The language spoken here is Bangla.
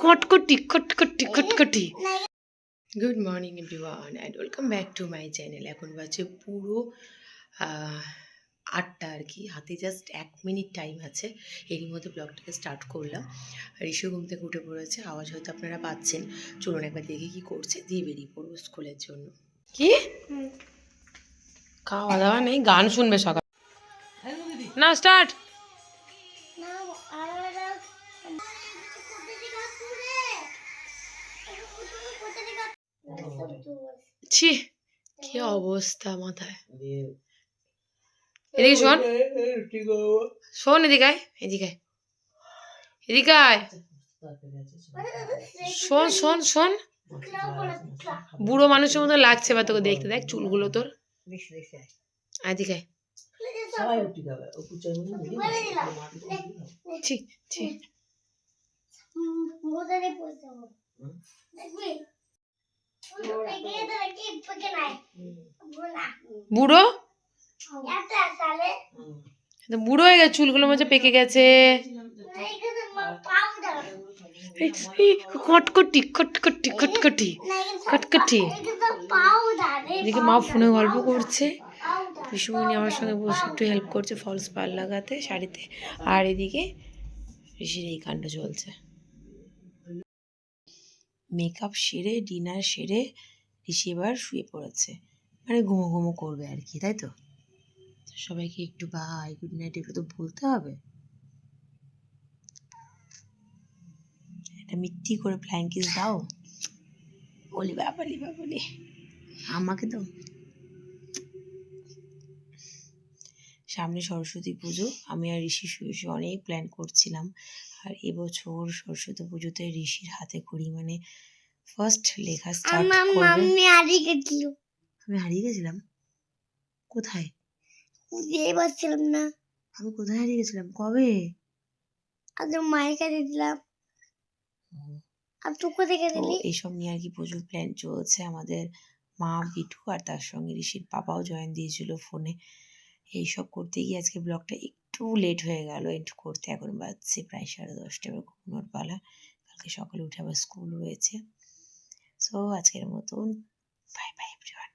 কটকটি কটকটি কটকটি। Good morning everyone and welcome back to my channel. এখন বাজে পুরো 8টা আর কি, হাতে জাস্ট 1 মিনিট টাইম আছে। এরই মধ্যে ব্লগটাকে স্টার্ট করলাম। ঋষু ঘুম থেকে উঠে পড়েছে, আওয়াজ হয়তো আপনারা পাচ্ছেন। চলুন একবার দেখি কী করছে, দিয়ে বেরিয়ে পড়বো স্কুলের জন্য। কি খাওয়া দাওয়া নেই, গান শুনবে সকাল না? স্টার্ট। ছি, কি অবস্থা মাথায়। এদিকে শোন, শোন এদিকে আয়, এদিকে আয়, এদিকে আয়, শোন শোন শোন। বুড়ো মানুষের মতো লাগছে বা তোকে দেখতে, দেখ চুলগুলো তোর। এদিকে আয়। ছি ছি। বুড়ো বুড়ো হয়ে গেছে, চুলগুলো মধ্যে পেকে গেছে। খটখটি খটখটি খটখটি খটখটি। এদিকে মা ফোনে গল্প করছে, পিসুমণি আমার সঙ্গে বসে একটু হেল্প করছে ফলস পাড় লাগাতে শাড়িতে। আর এদিকে ঋষির এই কাণ্ড চলছে। মেকআপ সেরে ডিনার সেরে ঋষি এবার শুয়ে পড়েছে, মানে ঘুমো ঘুমো করবে আর কি, তাই তো? সবাইকে একটু বাই গুড নাইট এগুলো তো বলতে হবে। এটা মিথ্যি করে ফ্লাইং কিস দাও। বলি বাবালি বাবালি, আমাকে দাও। সামনে সরস্বতী পুজো, আমি আর ঋষি শুয়ে শুয়ে অনেক প্ল্যান করছিলাম। আর এবছর সরস্বতী পুজোতে ঋষির হাতে খড়ি, মানে ফার্স্ট লেখা স্টার্ট করবে। আমি হারিয়ে গেছিলাম। কোথায়? বলছিলাম না আমি কোথায় হারিয়ে গেছিলাম? কবে? আজ মায়ের কাছে দিলাম। আর তুই কোথায় গেছিলি? এইসব নিয়ে আর কি প্রচুর প্ল্যান চলছে আমাদের। মা, বিটু আর তার সঙ্গে ঋষির বাবাও জয়েন দিয়েছিল ফোনে। এইসব করতে গিয়ে আজকে ব্লগটা একটু লেট হয়ে গেল এন্ড করতে। এখন বাজছে প্রায় 10:30, এবার ঘুমানোর পালা। কালকে সকালে উঠে আবার স্কুল রয়েছে। সো আজকের মতন বাই বাই এভরিওয়ান।